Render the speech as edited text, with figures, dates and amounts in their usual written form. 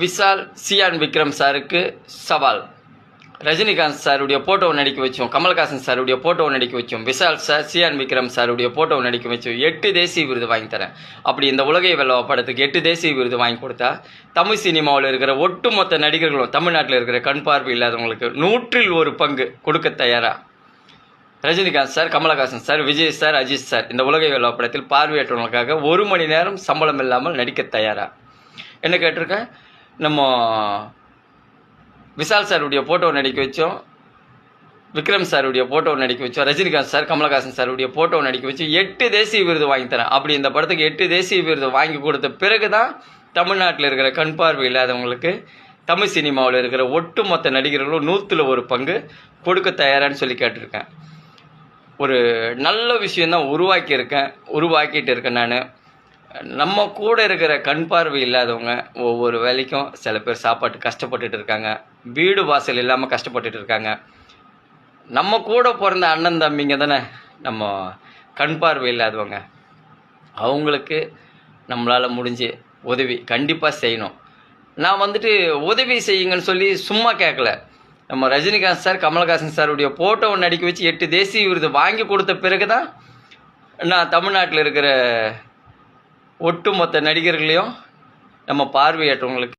விஷால் சியான் விக்ரம் சாருக்கு சவால். ரஜினிகாந்த் சாருடைய போட்டோவை நடிக்க வச்சோம், கமல்ஹாசன் சாருடைய போட்டோவை நடிக்க வச்சோம், விஷால் சார் சியான் விக்ரம் சாருடைய போட்டோவை நடிக்க வச்சோம், 8 தேசிய விருது வாங்கி தரேன். அப்படி இந்த உலகை வெல்ல படத்துக்கு 8 தேசிய விருது வாங்கி கொடுத்தா தமிழ் சினிமாவில் இருக்கிற ஒட்டுமொத்த நடிகர்களும் தமிழ்நாட்டில் இருக்கிற கண் பார்வை இல்லாதவங்களுக்கு 100 பங்கு கொடுக்க தயாரா? Rajinikanth sir, Kamal Haasan sir, Vijay sir, Ajith sir இந்த உலகை வெல்ல படத்தில் பார்வையற்றவங்களுக்காக 1 மணி நேரம் சம்பளம் இல்லாமல் நடிக்க தயாரா? என்ன கேட்டிருக்கேன். நம்ம விஷால் சாருடைய போட்டோவை நடிக்க வச்சோம், விக்ரம் சாருடைய போட்டோவை நடிக்க வச்சோம், ரஜினிகாந்த் சார், கமல்ஹாசன் சாருடைய போட்டோவை நடிக்க வச்சு 8 தேசிய விருது வாங்கி தரேன். அப்படி இந்த படத்துக்கு 8 தேசிய விருது வாங்கி கொடுத்த பிறகு தான் தமிழ்நாட்டில் இருக்கிற கண் பார்வை இல்லாதவங்களுக்கு தமிழ் சினிமாவில் இருக்கிற ஒட்டுமொத்த நடிகர்களும் 100 பங்கு கொடுக்க தயாரான்னு சொல்லி கேட்டிருக்கேன். ஒரு நல்ல விஷயந்தான் உருவாக்கிட்டு இருக்கேன் நான். நம்ம கூட இருக்கிற கண் பார்வை இல்லாதவங்க ஒவ்வொரு வேலைக்கும் சில பேர் சாப்பாட்டு கஷ்டப்பட்டுட்டு இருக்காங்க, வீடு வாசல் இல்லாமல் கஷ்டப்பட்டுட்டு இருக்காங்க. நம்ம கூட பிறந்த அண்ணன் தம்பிங்க தானே நம்ம கண் பார்வை இல்லாதவங்க. அவங்களுக்கு நம்மளால் முடிஞ்சு உதவி கண்டிப்பாக செய்யணும். நான் உதவி செய்யுங்கன்னு சொல்லி சும்மா கேட்கல. நம்ம ரஜினிகாந்த் சார், கமல்ஹாசன் சாருடைய போட்டோவை நடிக்க வச்சு 8 தேசிய விருது வாங்கி கொடுத்த பிறகு தான் நான் தமிழ்நாட்டில் இருக்கிற ஒட்டுமொத்த நடிகர்களையும் நம்ம பார்வையற்றவங்களுக்கு